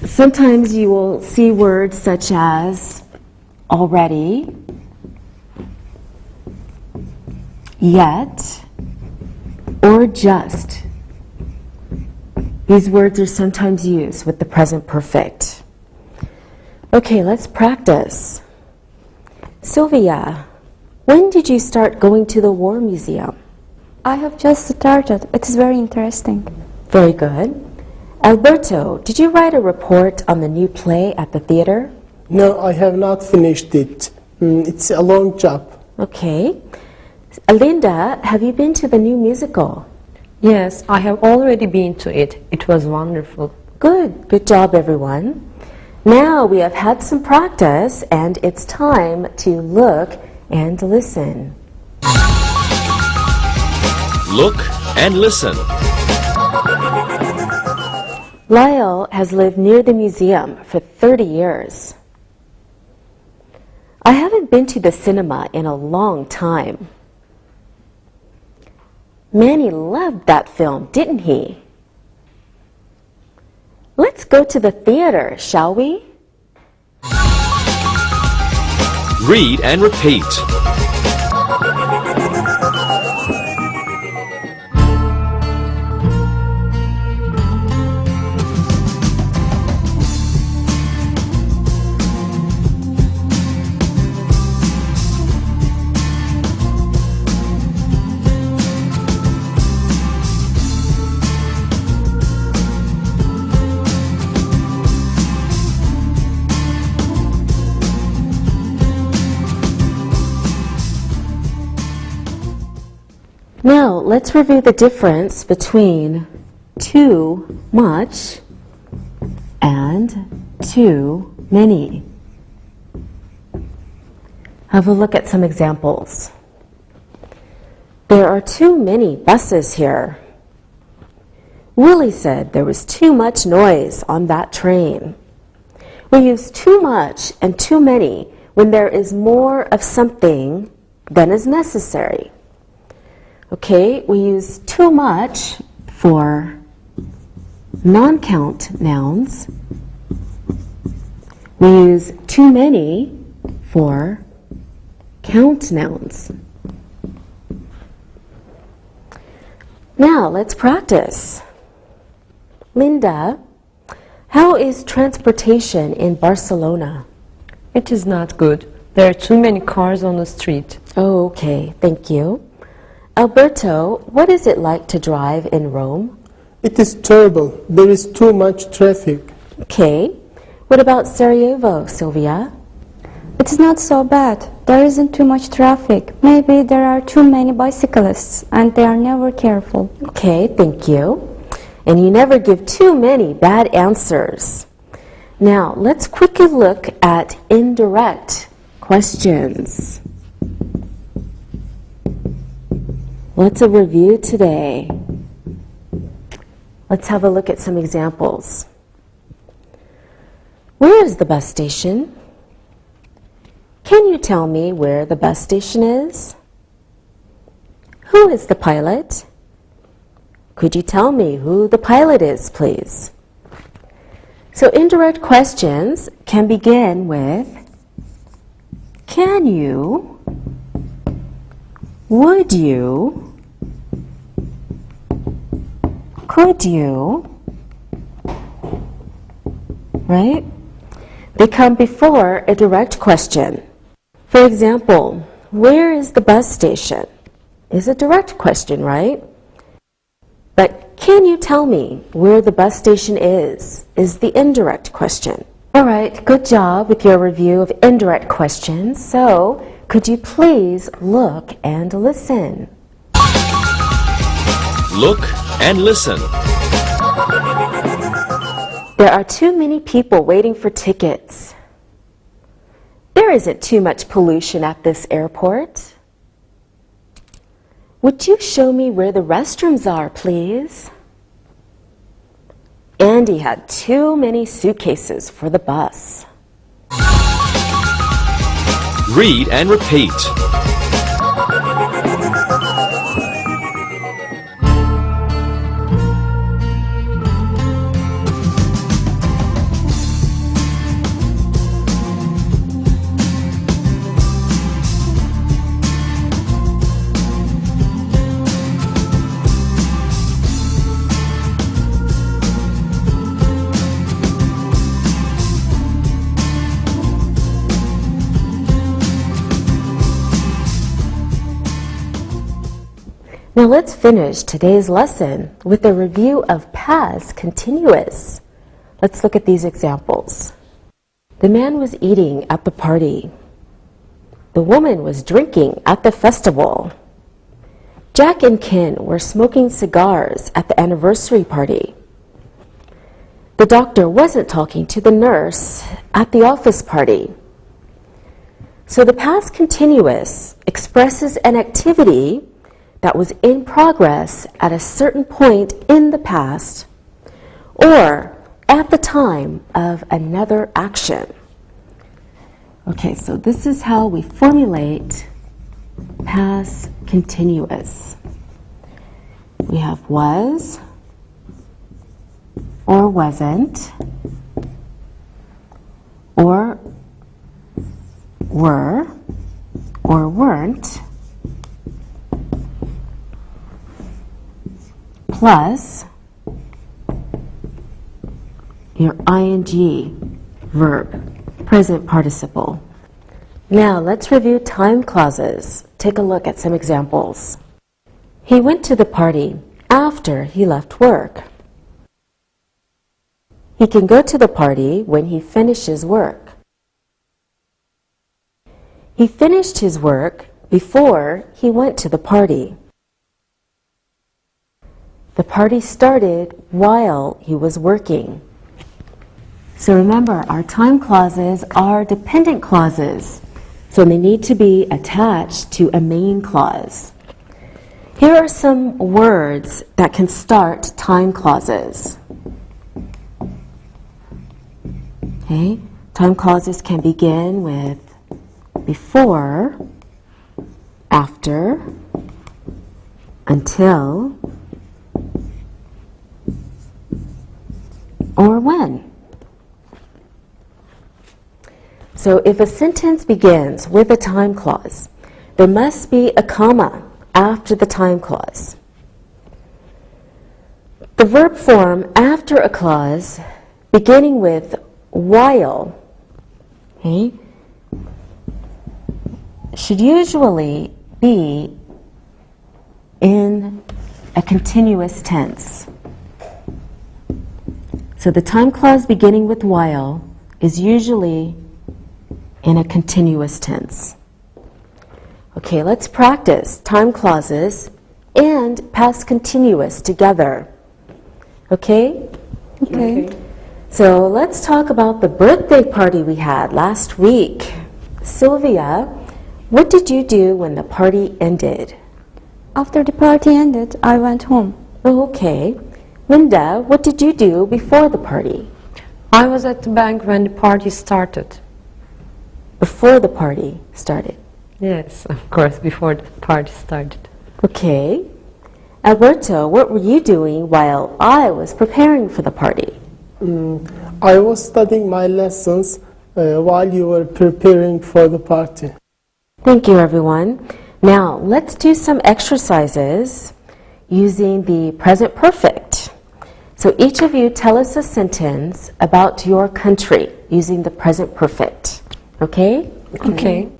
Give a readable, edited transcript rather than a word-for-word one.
Sometimes you will see words such as already, yet, or just. These words are sometimes used with the present perfect. Okay, let's practice. Sylvia, when did you start going to the War Museum? I have just started. It is very interesting. Very good. Alberto, did you write a report on the new play at the theater? No, I have not finished it. It's a long job. Okay. Linda, have you been to the new musical? Yes, I have already been to it. It was wonderful. Good. Good job, everyone. Now we have had some practice, and it's time to look and listen. Look and listen. Lyle has lived near the museum for 30 years. I haven't been to the cinema in a long time. Manny loved that film, didn't he? Let's go to the theater, shall we? Read and repeat. Now, let's review the difference between too much and too many. Have a look at some examples. There are too many buses here. Willie said there was too much noise on that train. We use too much and too many when there is more of something than is necessary. Okay, we use too much for non-count nouns. We use too many for count nouns. Now, let's practice. Linda, how is transportation in Barcelona? It is not good. There are too many cars on the street. Oh, okay, thank you. Alberto, what is it like to drive in Rome? It is terrible. There is too much traffic. Okay. What about Sarajevo, Sylvia? It is not so bad. There isn't too much traffic. Maybe there are too many bicyclists and they are never careful. Okay, thank you. And you never give too many bad answers. Now, let's quickly look at indirect questions. What's a review today? Let's have a look at some examples. Where is the bus station? Can you tell me where the bus station is? Who is the pilot? Could you tell me who the pilot is, please? So indirect questions can begin with can you, would you, could you, right? They come before a direct question. For example, where is the bus station? Is a direct question, right? But can you tell me where the bus station is the indirect question. All right, good job with your review of indirect questions. So, could you please look and listen? Look and listen. There are too many people waiting for tickets. There isn't too much pollution at this airport. Would you show me where the restrooms are, please? Andy had too many suitcases for the bus. Read and repeat. Now let's finish today's lesson with a review of past continuous. Let's look at these examples. The man was eating at the party. The woman was drinking at the festival. Jack and Ken were smoking cigars at the anniversary party. The doctor wasn't talking to the nurse at the office party. So the past continuous expresses an activity that was in progress at a certain point in the past or at the time of another action. Okay, so this is how we formulate past continuous. We have was or wasn't or were or weren't plus your ing verb, present participle. Now let's review time clauses. Take a look at some examples. He went to the party after he left work. He can go to the party when he finishes work. He finished his work before he went to the party. The party started while he was working. So remember, our time clauses are dependent clauses, so they need to be attached to a main clause. Here are some words that can start time clauses. Okay, time clauses can begin with before, after, until, or when. So if a sentence begins with a time clause, there must be a comma after the time clause. The verb form after a clause beginning with while, okay, should usually be in a continuous tense. So the time clause beginning with while is usually in a continuous tense. Okay, let's practice time clauses and past continuous together. Okay? Okay. So let's talk about the birthday party we had last week. Sylvia, what did you do when the party ended? After the party ended, I went home. Oh, okay. Linda, what did you do before the party? I was at the bank when the party started. Before the party started. Yes, of course, before the party started. Okay. Alberto, what were you doing while I was preparing for the party? I was studying my lessons while you were preparing for the party. Thank you, everyone. Now, let's do some exercises using the present perfect. So each of you tell us a sentence about your country using the present perfect. Okay? Okay.